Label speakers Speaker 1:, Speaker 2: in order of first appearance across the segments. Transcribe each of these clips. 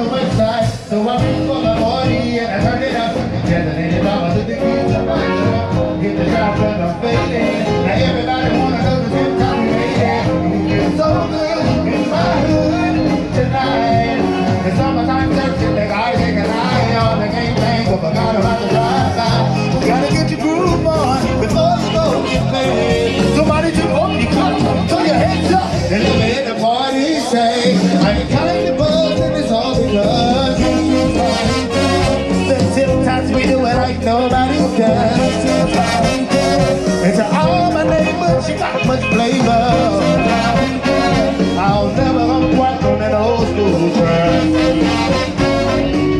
Speaker 1: the west side. So I reached for my 40 and I turned it up. Just a little drama to the keys of my truck. Hit the shop and I'm fading. Now everybody wanna know the same time we made it. You feel so good in my hood tonight. It's summertime searching, they gotta take an eye on the game bang. But forgot about the drive-by. Gotta get your groove on before you go get paid. Somebody took off your coat, throw your hands up, and let me hit the party. Say, I'm kind of buzz and it's all because the sometimes we do it like nobody does. And to all my neighbors, you got much flavor. I'll never come quite on that old school track.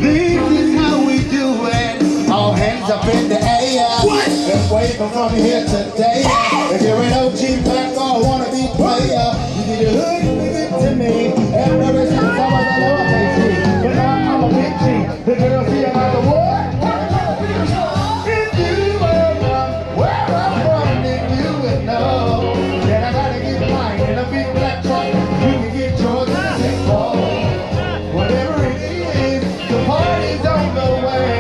Speaker 1: This is how we do it. All hands up in the air. Let's wave from here today. If you're an OG back or wanna be player, you need a hood, give it to me. And the rest of the time I know I can't see. But now I'm a big G. The girl see another war. If you were from where I'm from, then you would know that I gotta get mine in a big black truck. You can get yours in a big ball. Whatever it is, the party's on the way.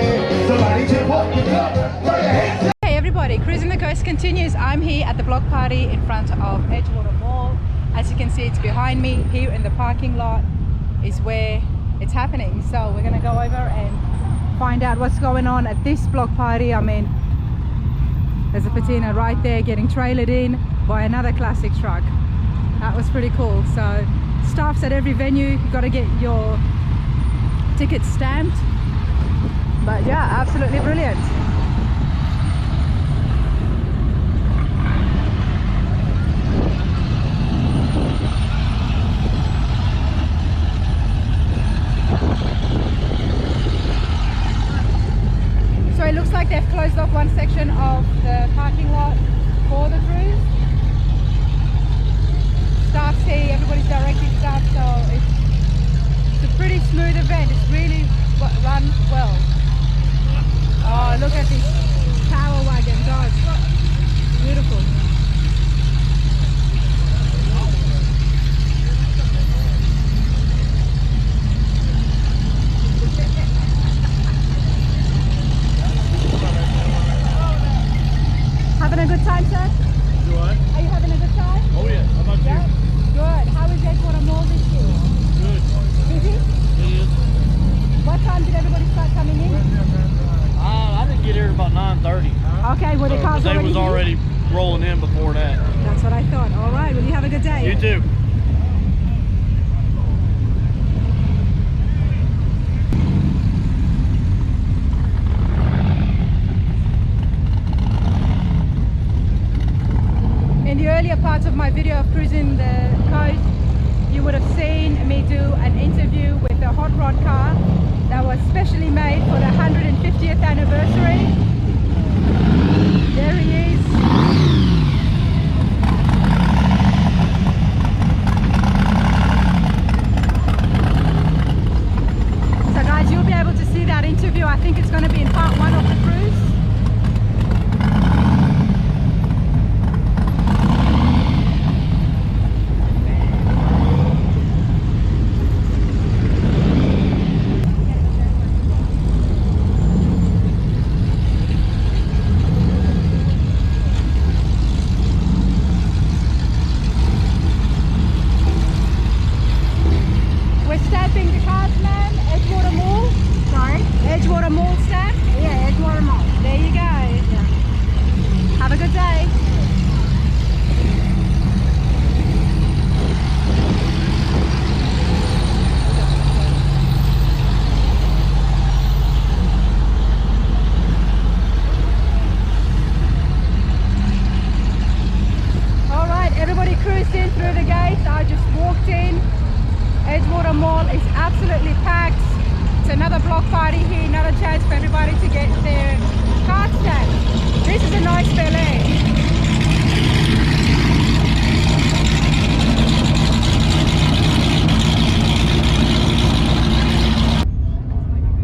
Speaker 1: Somebody just walk your cup, throw your hands up.
Speaker 2: Hey everybody, Cruising the Coast continues. I'm here at the block party in front of Edgewater Mall. As you can see, it's behind me. Here in the parking lot is where it's happening. So we're gonna go over and find out what's going on at this block party. I mean, there's a patina right there getting trailered in by another classic truck. That was pretty cool. So staffs at every venue, you got to get your tickets stamped. But yeah, absolutely brilliant. So it looks like they've closed off one section of the parking lot for the cruise. Staff see, everybody's directing staff, so it's a pretty smooth event. It's really run well. Oh, look at these power wagons. Oh, it's beautiful. Having a good time, sir?
Speaker 3: Do I?
Speaker 2: Are you having a good time?
Speaker 3: Oh yeah, how about
Speaker 2: Yeah? Good. How is Edgewater Mall this year?
Speaker 3: you? Good.
Speaker 2: Busy?
Speaker 3: It is.
Speaker 2: What time did everybody start coming in?
Speaker 3: I didn't get here about 9:30.
Speaker 2: Okay, well the cars
Speaker 3: They was
Speaker 2: here?
Speaker 3: already rolling in before that.
Speaker 2: That's what I thought. All right, well you have a good day.
Speaker 3: You too.
Speaker 2: In the earlier parts of my video of cruising the coast, you would have seen me do an interview with a hot rod car that was specially made for the 150th anniversary. There he is. So guys, you'll be able to see that interview. I think it's going to be in part 1 of the cruise. Edgewater Mall stamp?
Speaker 4: Yeah, Edgewater Mall.
Speaker 2: There you go.
Speaker 4: Yeah.
Speaker 2: Have a good day. All right, everybody cruised in through the gates. I just walked in. Edgewater Mall is absolutely packed. It's another block party here, another chance for everybody to get their card stamped. This is a nice Bel Air.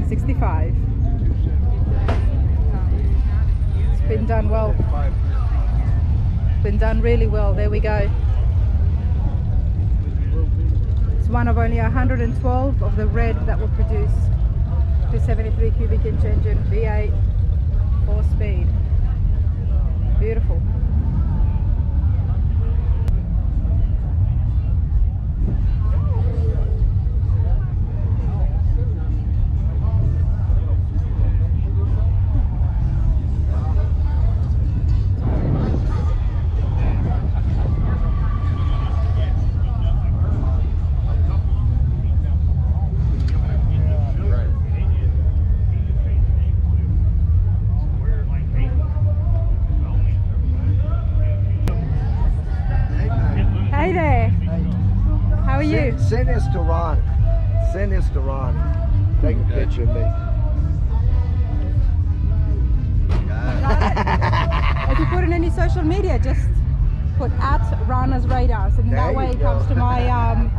Speaker 2: $65. It's been done well. It's been done really well. There we go. It's one of only 112 of the red that were produced. 273 cubic inch engine, V8, 4-speed. Beautiful. Hey there. How are you?
Speaker 4: Send this to Ron. Send this to Ron. Take a picture of me.
Speaker 2: If you put in any social media, just put @Rana's Radars, and
Speaker 4: There
Speaker 2: that way
Speaker 4: you
Speaker 2: it
Speaker 4: go.
Speaker 2: comes to my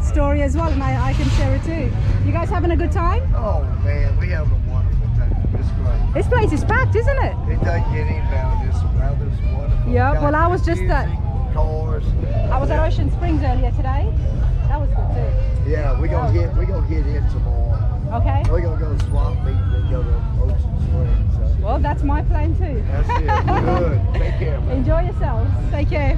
Speaker 2: story as well, and I can share it too. You guys having a good time?
Speaker 4: Oh man, we having a wonderful time. It's great.
Speaker 2: This place is packed, isn't it?
Speaker 4: It doesn't get any better. This weather's wonderful.
Speaker 2: Yeah,
Speaker 4: Got
Speaker 2: well, I was
Speaker 4: good
Speaker 2: just
Speaker 4: music, cars.
Speaker 2: I was at Ocean Springs earlier today. That was good too.
Speaker 4: Yeah, we gonna get in tomorrow.
Speaker 2: Okay.
Speaker 4: We're gonna go to Swamp Meet and then go to Ocean Springs. So.
Speaker 2: Well, that's my plan too.
Speaker 4: That's it. Good. Take care, man.
Speaker 2: Enjoy yourselves. Take care.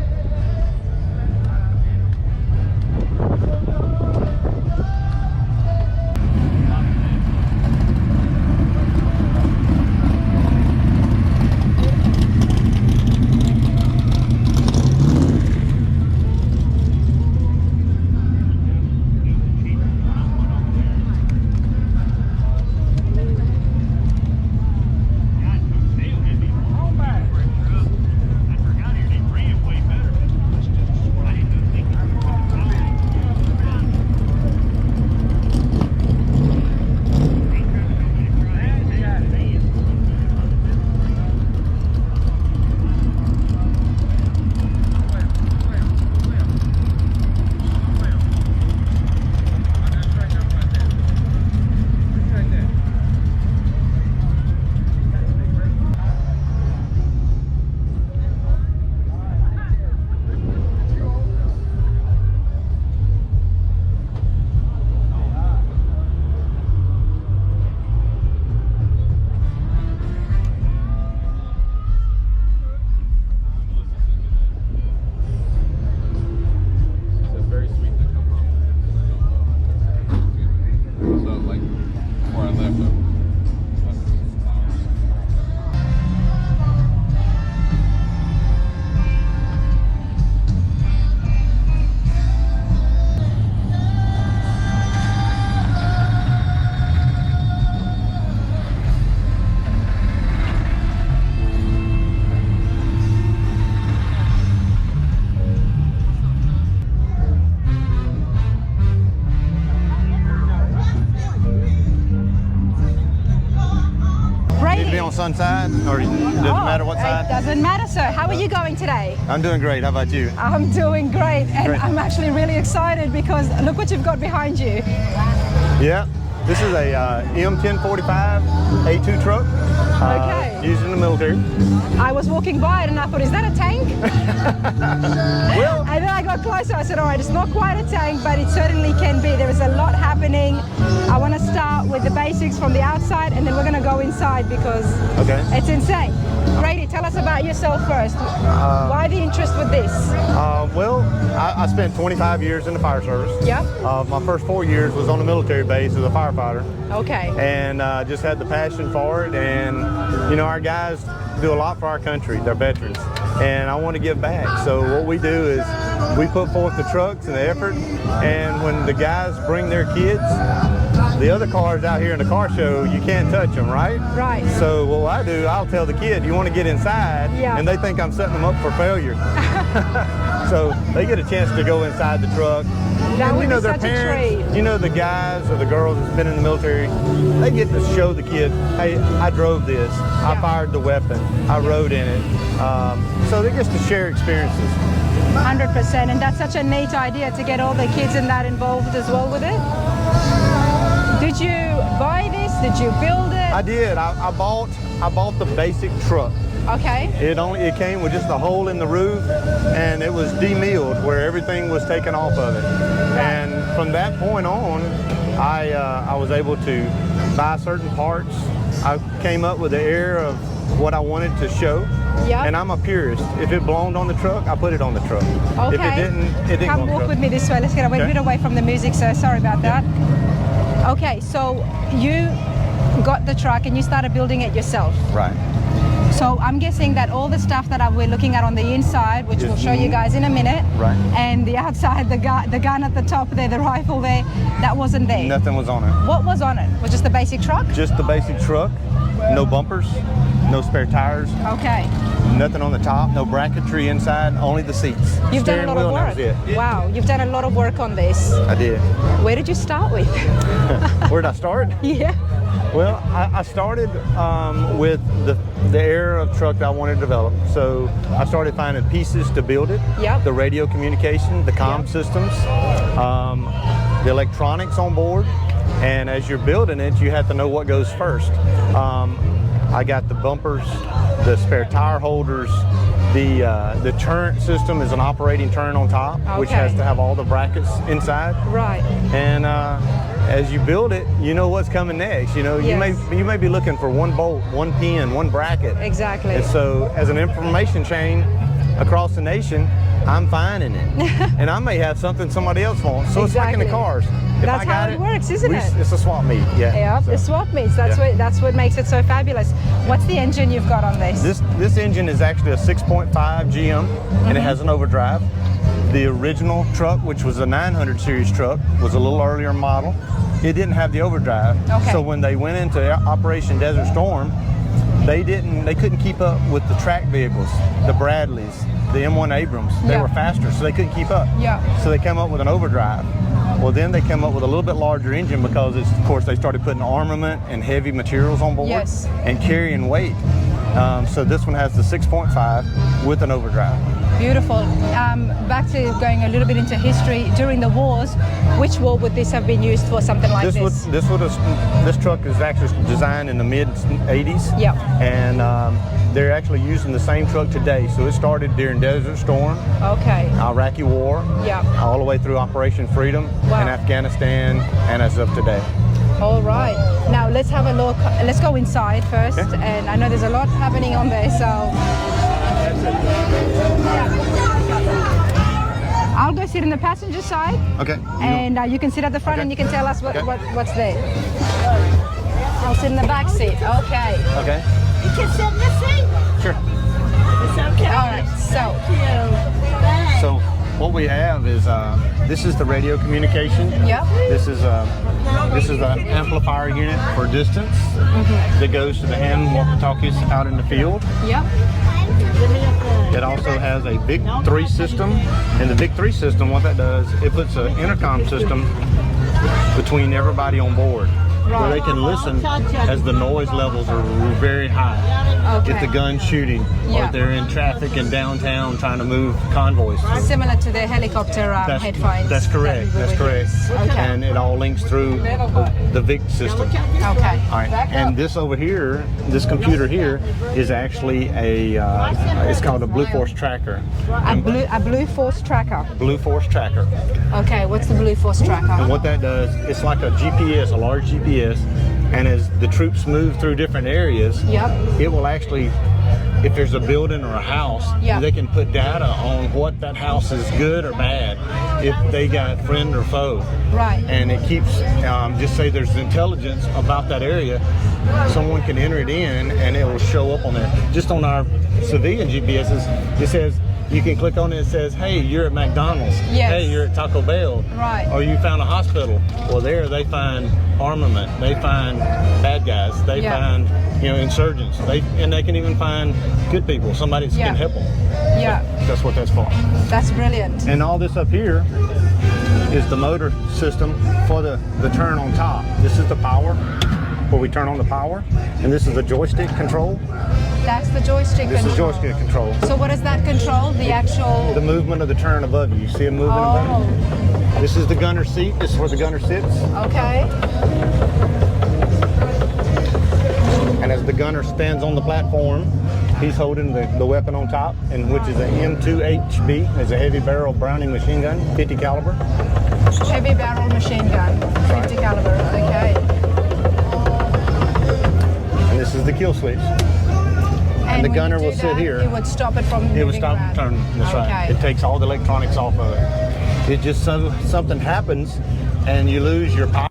Speaker 5: On sun side, or doesn't matter what
Speaker 2: It
Speaker 5: side?
Speaker 2: doesn't matter, sir. How are you going today?
Speaker 5: I'm doing great. How about you?
Speaker 2: I'm doing great, and
Speaker 5: Great.
Speaker 2: I'm actually really excited because look what you've got behind you.
Speaker 5: Yeah, this is a M1045 A2 truck.
Speaker 2: Okay.
Speaker 5: Used in the military.
Speaker 2: I was walking by it and I thought, is that a tank?
Speaker 5: Well,
Speaker 2: And then I got closer. I said, all right, it's not quite a tank, but it certainly can be. There is a lot happening. I want to start with the basics from the outside, and then we're going to go inside because
Speaker 5: okay.
Speaker 2: it's insane. Grady, tell us about yourself first. Why the interest with this?
Speaker 5: Well, I spent 25 years in the fire service.
Speaker 2: Yeah.
Speaker 5: My first 4 years was on a military base as a firefighter,
Speaker 2: Okay.
Speaker 5: and just had the passion for it. And you know, our guys do a lot for our country. They're veterans, and I want to give back. So what we do is we put forth the trucks and the effort, and when the guys bring their kids, the other cars out here in the car show, you can't touch them, right?
Speaker 2: Right.
Speaker 5: So what I do, I'll tell the kid, you want to get inside,
Speaker 2: Yeah.
Speaker 5: and they think I'm setting them up for failure. So they get a chance to go inside the truck.
Speaker 2: That
Speaker 5: And
Speaker 2: would
Speaker 5: you know,
Speaker 2: be
Speaker 5: their
Speaker 2: such a
Speaker 5: parents,
Speaker 2: treat.
Speaker 5: you know, the guys or the girls that's been in the military, they get to show the kid, hey, I drove this, I
Speaker 2: Yeah.
Speaker 5: fired the weapon, I rode in it. So they get to share experiences.
Speaker 2: 100%, and that's such a neat idea to get all the kids in that involved as well with it. Did you buy this? Did you build it?
Speaker 5: I did. I bought the basic truck.
Speaker 2: Okay.
Speaker 5: It came with just a hole in the roof, and it was demilled where everything was taken off of it. And from that point on, I was able to buy certain parts. I came up with the air of what I wanted to show.
Speaker 2: Yeah.
Speaker 5: And I'm a purist. If it belonged on the truck, I put it on the truck.
Speaker 2: Okay.
Speaker 5: If it didn't
Speaker 2: Come
Speaker 5: go on the
Speaker 2: walk
Speaker 5: truck.
Speaker 2: with me this way. Let's get a bit away from the music, sir. Sorry about that. Okay, so you got the truck and you started building it yourself.
Speaker 5: Right.
Speaker 2: So I'm guessing that all the stuff that we're looking at on the inside, which we'll show you guys in a minute,
Speaker 5: Right.
Speaker 2: and the outside, the gun at the top there, the rifle there, that wasn't there.
Speaker 5: Nothing was on it.
Speaker 2: What was on it? Was just the basic truck?
Speaker 5: Just the basic truck, no bumpers, no spare tires,
Speaker 2: Okay.
Speaker 5: nothing on the top, no bracketry inside, only the seats.
Speaker 2: You've done a
Speaker 5: Steering
Speaker 2: lot
Speaker 5: wheel,
Speaker 2: of
Speaker 5: and that
Speaker 2: work.
Speaker 5: was it.
Speaker 2: Wow, you've done a lot of work on this.
Speaker 5: I did.
Speaker 2: Where did you start with?
Speaker 5: Where did I start?
Speaker 2: Yeah.
Speaker 5: Well, I started with the era of truck that I wanted to develop. So I started finding pieces to build it.
Speaker 2: Yep.
Speaker 5: The radio communication, the comm
Speaker 2: Yep.
Speaker 5: systems, the electronics on board. And as you're building it, you have to know what goes first. I got the bumpers, the spare tire holders, the turret system is an operating turn on top, which
Speaker 2: Okay.
Speaker 5: has to have all the brackets inside.
Speaker 2: Right.
Speaker 5: And as you build it, you know what's coming next. You know,
Speaker 2: Yes.
Speaker 5: you may be looking for one bolt, one pin, one bracket.
Speaker 2: Exactly.
Speaker 5: And so, as an information chain across the nation, I'm finding it, and I may have something somebody else wants. So it's like in the
Speaker 2: Exactly.
Speaker 5: cars. If
Speaker 2: That's
Speaker 5: I got
Speaker 2: how it works, isn't it?
Speaker 5: It's a swap meet. Yeah.
Speaker 2: Yeah,
Speaker 5: So,
Speaker 2: the swap meets. That's
Speaker 5: yeah.
Speaker 2: that's what makes it so fabulous. What's the engine you've got on this?
Speaker 5: This engine is actually a 6.5 GM, and it has an overdrive. The original truck, which was a 900 series truck, was a little earlier model. It didn't have the overdrive.
Speaker 2: Okay.
Speaker 5: So when they went into Operation Desert Storm, they couldn't keep up with the track vehicles, the Bradleys, the M1 Abrams. They
Speaker 2: Yeah.
Speaker 5: were faster, so they couldn't keep up.
Speaker 2: Yeah.
Speaker 5: So they came up with an overdrive. Well, then they came up with a little bit larger engine because, of course, they started putting armament and heavy materials on board
Speaker 2: Yes.
Speaker 5: and carrying weight. So this one has the 6.5 with an overdrive.
Speaker 2: Beautiful. Back to going a little bit into history. During the wars, which war would this have been used for? Something like this?
Speaker 5: This truck is actually designed in the mid 80s.
Speaker 2: Yeah.
Speaker 5: And they're actually using the same truck today. So it started during Desert Storm,
Speaker 2: Okay.
Speaker 5: Iraqi War,
Speaker 2: Yeah.
Speaker 5: all the way through Operation Freedom
Speaker 2: Wow.
Speaker 5: in Afghanistan, and as of today.
Speaker 2: All right. Now let's have a look. Let's go inside first.
Speaker 5: Okay.
Speaker 2: And I know there's a lot happening on there, so I'll go sit in the passenger side,
Speaker 5: Okay.
Speaker 2: and you can sit at the front,
Speaker 5: Okay.
Speaker 2: and you can tell us
Speaker 5: Okay.
Speaker 2: what's there. I'll sit in the back seat. Okay.
Speaker 5: Okay.
Speaker 6: You can sit in the seat.
Speaker 5: Sure.
Speaker 6: It's okay.
Speaker 2: All right. So
Speaker 6: Thank you. Thanks.
Speaker 5: So what we have is this is the radio communication.
Speaker 2: Yep.
Speaker 5: This is an amplifier unit for distance that goes to the hand walkie-talkies out in the field.
Speaker 2: Yep.
Speaker 5: It also has a Big 3 system, and the Big 3 system, what that does, it puts an intercom system between everybody on board, where they can listen as the noise levels are very high.
Speaker 2: Okay.
Speaker 5: If the gun's shooting, or
Speaker 2: Yeah.
Speaker 5: if they're in traffic in downtown trying to move convoys.
Speaker 2: Similar to the helicopter headphones.
Speaker 5: That's correct.
Speaker 2: that we
Speaker 5: That's
Speaker 2: would
Speaker 5: correct.
Speaker 2: use. Okay.
Speaker 5: And it all links through the VIC system.
Speaker 2: Okay.
Speaker 5: All right. And this over here, this computer here, is actually it's called a Blue Force tracker.
Speaker 2: A Blue Force tracker.
Speaker 5: Blue Force tracker.
Speaker 2: Okay. What's the Blue Force tracker?
Speaker 5: And what that does, it's like a GPS, a large GPS, and as the troops move through different areas,
Speaker 2: Yep.
Speaker 5: it will actually, if there's a building or a house,
Speaker 2: Yeah.
Speaker 5: they can put data on what that house is good or bad, if they got friend or foe.
Speaker 2: Right.
Speaker 5: And it keeps, just say there's intelligence about that area, someone can enter it in and it will show up on there. Just on our civilian GPSs, it says, you can click on it, it says, hey, you're at McDonald's.
Speaker 2: Yes.
Speaker 5: Hey, you're at Taco Bell.
Speaker 2: Right.
Speaker 5: Or you found a hospital. Well, there they find armament. They find bad guys. They
Speaker 2: Yeah.
Speaker 5: find, insurgents. And they can even find good people, somebody that
Speaker 2: Yeah.
Speaker 5: can help them.
Speaker 2: Yeah.
Speaker 5: That's what that's for.
Speaker 2: That's brilliant.
Speaker 5: And all this up here is the motor system for the turn on top. This is the power, where we turn on the power. And this is the joystick control.
Speaker 2: That's the joystick
Speaker 5: This
Speaker 2: control.
Speaker 5: is joystick control.
Speaker 2: So what does that control? The actual.
Speaker 5: The movement of the turn above you. You see it moving above
Speaker 2: Oh.
Speaker 5: you? This is the gunner seat. This is where the gunner sits.
Speaker 2: Okay.
Speaker 5: And as the gunner stands on the platform, He's holding the weapon on top, and which is an M2HB. It's a heavy barrel Browning machine gun, 50 caliber.
Speaker 2: Heavy barrel machine gun, 50 caliber. Okay.
Speaker 5: And this is the kill switch. And the
Speaker 2: when
Speaker 5: gunner
Speaker 2: you do
Speaker 5: will sit
Speaker 2: that,
Speaker 5: here.
Speaker 2: It would stop it from moving
Speaker 5: It would stop
Speaker 2: around.
Speaker 5: turning. That's right.
Speaker 2: Okay.
Speaker 5: It takes all the electronics off of it. It just something happens, and you lose your power.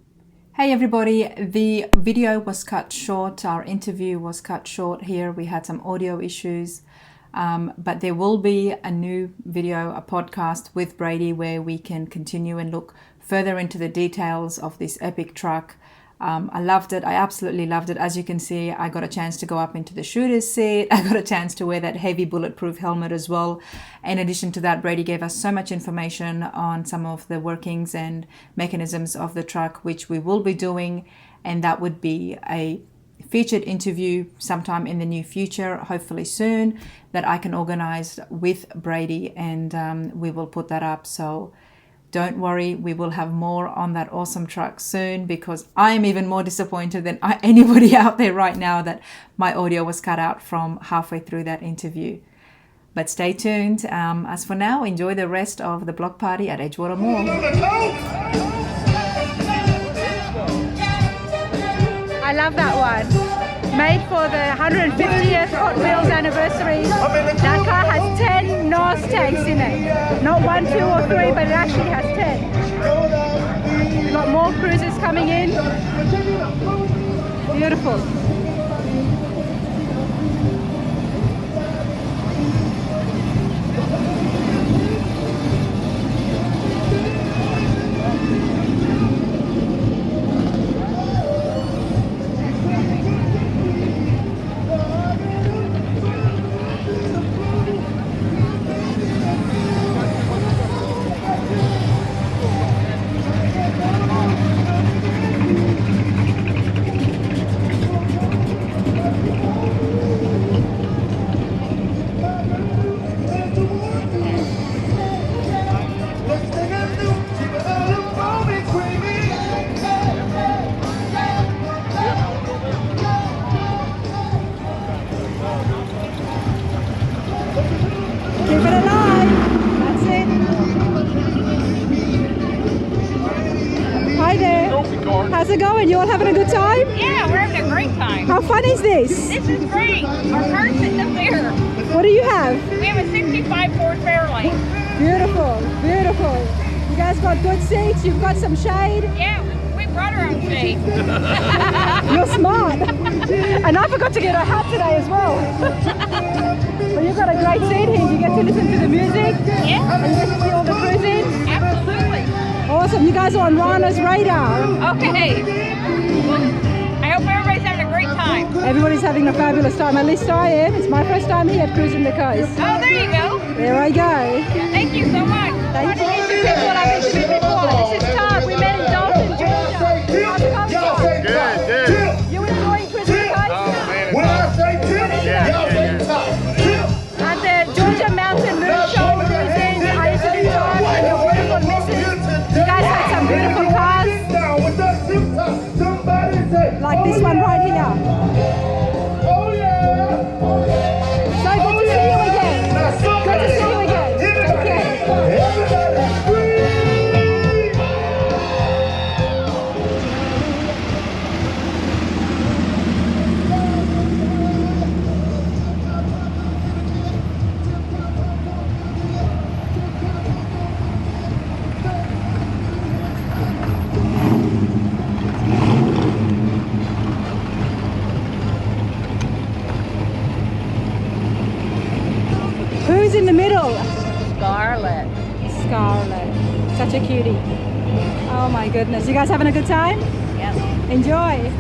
Speaker 2: Hey everybody, the video was cut short, our interview was cut short here. We had some audio issues, but there will be a new video, a podcast with Brady where we can continue and look further into the details of this epic truck. I loved it. I absolutely loved it. As you can see, I got a chance to go up into the shooter's seat. I got a chance to wear that heavy bulletproof helmet as well. In addition to that, Brady gave us so much information on some of the workings and mechanisms of the truck, which we will be doing. And that would be a featured interview sometime in the near future, hopefully soon, that I can organize with Brady, and we will put that up. So don't worry, we will have more on that awesome truck soon, because I am even more disappointed than anybody out there right now that my audio was cut out from halfway through that interview. But stay tuned. As for now, enjoy the rest of the block party at Edgewater Mall. I love that one. Made for the 150th Hot Wheels anniversary. That car has 10 NOS tags in it. Not 1, 2 or 3, but it actually has 10. We've got more cruisers coming in. Beautiful. How's it going? You all having a good time?
Speaker 7: Yeah, we're having a great time.
Speaker 2: How fun is this?
Speaker 7: This is great. Our car's sitting up there.
Speaker 2: What do you have?
Speaker 7: We have a 65 Ford Fairlane.
Speaker 2: Beautiful, beautiful. You guys got good seats? You've got some shade?
Speaker 7: Yeah, we brought our own shade.
Speaker 2: You're smart. And I forgot to get a hat today as well. Well, you've got a great seat here. You get to listen to the music.
Speaker 7: Yeah.
Speaker 2: And you get to see all the cruising.
Speaker 7: Absolutely.
Speaker 2: Awesome. You guys are on Rana's radar.
Speaker 7: Okay. Well, I hope everybody's having a great time.
Speaker 2: Everybody's having a fabulous time. At least I am. It's my first time here cruising the coast.
Speaker 7: Oh, there you go.
Speaker 2: There I go.
Speaker 7: Thank you so much.
Speaker 2: Thank you.
Speaker 7: Nice to meet you people I've interviewed before. This is Todd. We met in Dalton, Georgia. How's it going, Todd?
Speaker 5: Good.
Speaker 2: You enjoying cruising the coast?
Speaker 5: Oh man,
Speaker 1: When I say tip, y'all say top.
Speaker 2: At the Georgia Mountain Moon Show cruising, I interviewed Todd and your beautiful missus. You guys had some beautiful cars, like this one right here.
Speaker 1: Oh yeah.
Speaker 2: So good to see you again. Good to see you again. Take care.
Speaker 1: Everybody scream.
Speaker 2: Who's in the middle?
Speaker 7: Scarlett.
Speaker 2: Scarlett. Such a cutie. Oh my goodness. You guys having a good time?
Speaker 7: Yes.
Speaker 2: Enjoy.